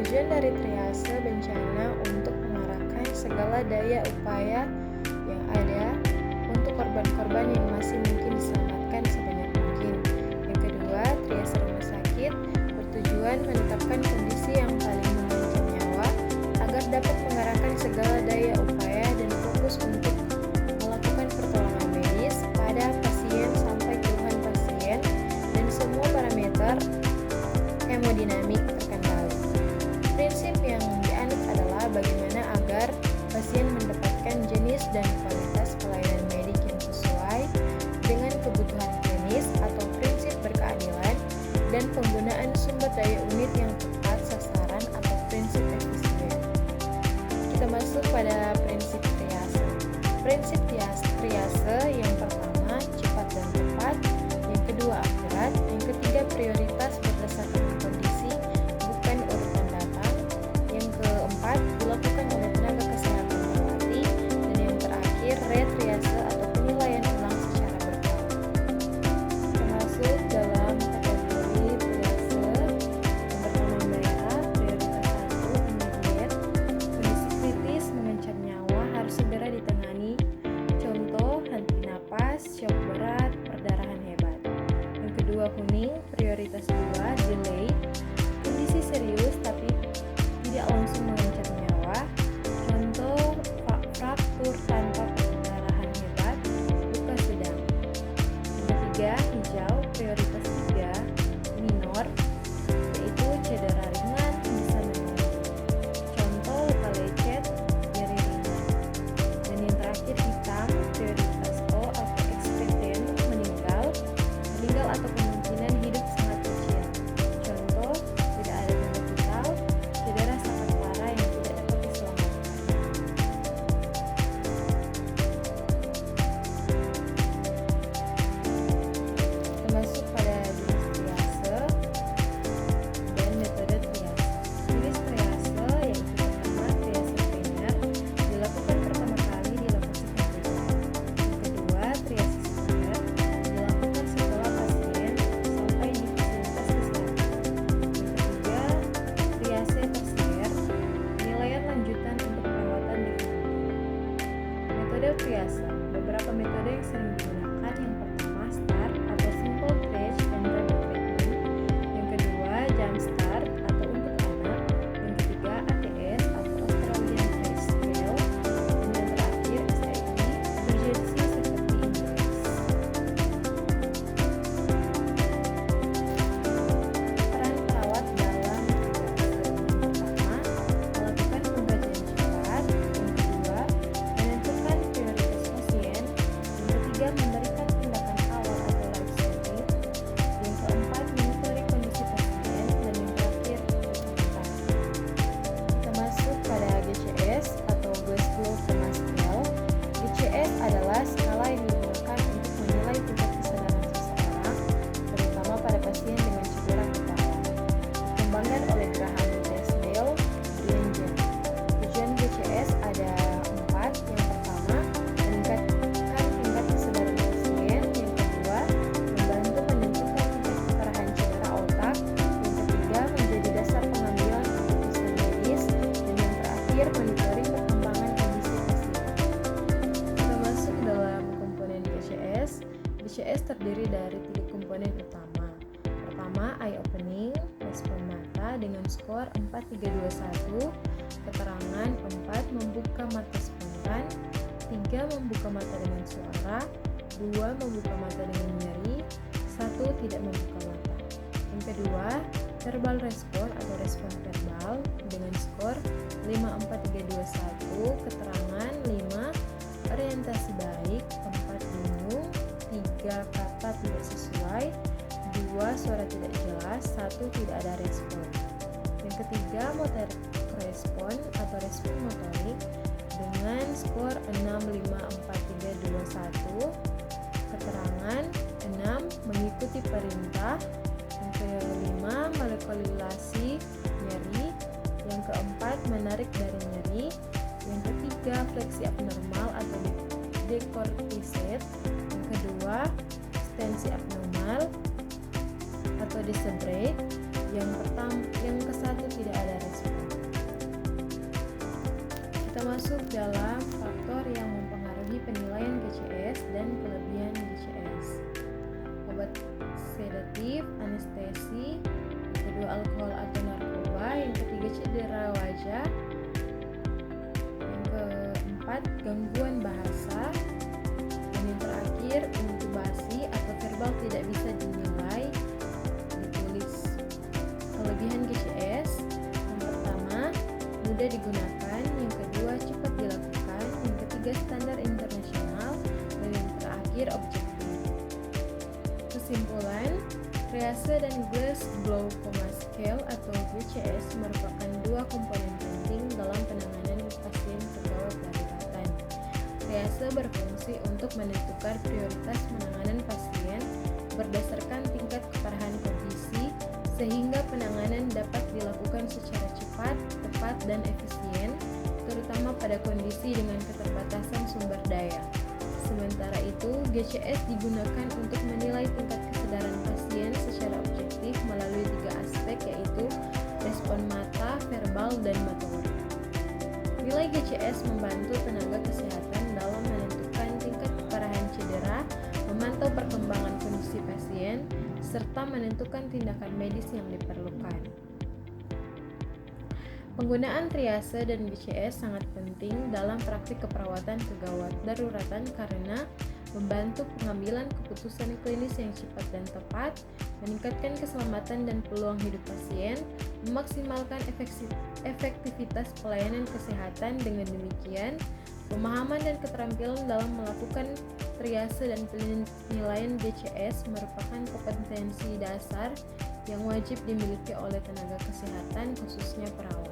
Tujuan dari triase bencana untuk mengarahkan segala daya upaya yang ada untuk korban-korban yang masih mungkin diselamatkan sebanyak mungkin. Yang kedua, triase rumah sakit bertujuan menetapkan kondisi yang paling mengancam nyawa agar dapat mengarahkan segala daya upaya dan fokus untuk melakukan pertolongan medis pada pasien sampai keluhan pasien dan semua parameter hemodinamik terkendali. Prinsip yang dianut adalah bagaimana agar pasien mendapatkan jenis dan kualitas pelayanan medik yang sesuai dengan kebutuhan klinis atau prinsip berkeadilan dan penggunaan sumber daya unit yang tepat sasaran atau prinsip efisien. Kita masuk pada prinsip triase. Prinsip triase yang pertama cepat dan tepat, yang kedua akurat, yang ketiga prioritas berdasarkan kondisi bukan urutan datang, yang keempat dilakukan oleh tenaga kesehatan terlatih, dan yang terakhir retriase atau penilaian ulang secara berkala. Termasuk dalam kategori triase yang pertama daerah, prioritas 1 immediate, kondisi kritis mengancam nyawa harus segera ditangani, contoh henti napas, syok berat, perdarahan hebat. Yang kedua kuning, prioritas 2 delay, kondisi serius tapi tidak langsung mengancam nyawa, contoh fraktur tanpa perdarahan hebat, luka sedang. Yang ketiga hijau, prioritas 3 minor, yaitu cedera ringan bisa menunggu, contoh luka lecet, nyeri ringan. Dan yang terakhir hitam, prioritas O atau expectant, meninggal atau kemungkinan hidup sangat kecil, contoh tidak ada tanda vital, cedera sangat parah yang tidak dapat diselamatkan. Kita masuk pada jenis triase dan metode triase. Jenis triase yaitu pertama triase primer, dilakukan pertama kali di lokasi kejadian. Yang kedua triase sekunder, dilakukan setelah pasien sampai di fasilitas kesehatan. Yang ketiga triase tersier, penilaian lanjutan untuk perawatan di klinik. Metode triase, beberapa metode yang sering digunakan. Yang pertama start atau simple triage and rapid treatment. Yang kedua jump start atau untuk anak. Yang ketiga ATS atau Australian Triage Scale. Dan yang terakhir SID, emergency seperti Index. Peran perawat dalam triase. Pertama, melakukan pengkajian cepat. Yang kedua, menentukan prioritas pasien. Yang ketiga, memberikan tindakan awal atau life saving. Yang keempat, monitoring kondisi pasien. Dan yang terakhir, dokumentasi. Kita masuk pada GCS atau Glasgow Coma Scale. GCS adalah skala yang digunakan untuk menilai tingkat kesadaran seseorang, terutama pada pasien dengan cedera kepala. Dikembangkan oleh Graham Desdale, Brian James. Tujuan GCS ada 4. Yang pertama, meningkatkan tingkat kesadaran pasien. Yang kedua, membantu menentukan tingkat keparahan cedera otak. Yang ketiga, menjadi dasar pengambilan keputusan medis. Dan yang terakhir, monitoring perkembangan kondisi pasien. Kita masuk dalam komponen GCS. GCS terdiri dari 3 komponen utama. Pertama, eye opening, respon mata dengan skor 4-3-2-1, keterangan 4 membuka mata spontan, 3 membuka mata dengan suara, 2 membuka mata dengan nyeri, 1 tidak membuka mata. Yang kedua, verbal respon atau respon verbal dengan skor 5-4-3-2-1, keterangan 5, orientasi baik, 4 bingung, 3 kata tidak sesuai, 2 suara tidak jelas, 1 tidak ada respon. Yang ketiga, motor respon atau respon motorik dengan skor 6-5-4-3-2-1, keterangan 6 mengikuti perintah, yang kelima melekulasi nyeri, yang keempat menarik dari nyeri, yang ketiga fleksi abnormal atau decorticate, yang kedua ekstensi abnormal atau decebrate, yang ke-1 tidak ada respon. termasuk dalam faktor yang mempengaruhi penilaian GCS dan kelebihan GCS. Obat sedatif, anestesi, yang kedua alkohol atau narkoba, yang ketiga cedera wajah, yang keempat gangguan bahasa, dan yang terakhir intubasi atau verbal tidak bisa dinilai ditulis. Kelebihan GCS, yang pertama mudah digunakan, yang kedua cepat dilakukan, yang ketiga standar internasional, dan yang terakhir objektif. Kesimpulan, triase dan Glasgow Coma Scale atau GCS merupakan dua komponen penting dalam penanganan pasien kegawat daruratan. Triase berfungsi untuk menentukan prioritas penanganan pasien berdasarkan tingkat keparahan kondisi, sehingga penanganan dapat dilakukan secara cepat, tepat, dan efisien, terutama pada kondisi dengan keterbatasan sumber daya. Sementara itu, GCS digunakan untuk menilai tingkat kesadaran pasien secara objektif melalui tiga aspek, yaitu respon mata, verbal, dan motorik. Nilai GCS membantu tenaga kesehatan dalam menentukan tingkat keparahan cedera, memantau perkembangan kondisi pasien, serta menentukan tindakan medis yang diperlukan. Penggunaan triase dan GCS sangat penting dalam praktik keperawatan kegawat daruratan karena membantu pengambilan keputusan klinis yang cepat dan tepat, meningkatkan keselamatan dan peluang hidup pasien, memaksimalkan efektivitas pelayanan kesehatan. Dengan demikian, pemahaman dan keterampilan dalam melakukan triase dan penilaian GCS merupakan kompetensi dasar yang wajib dimiliki oleh tenaga kesehatan, khususnya perawat.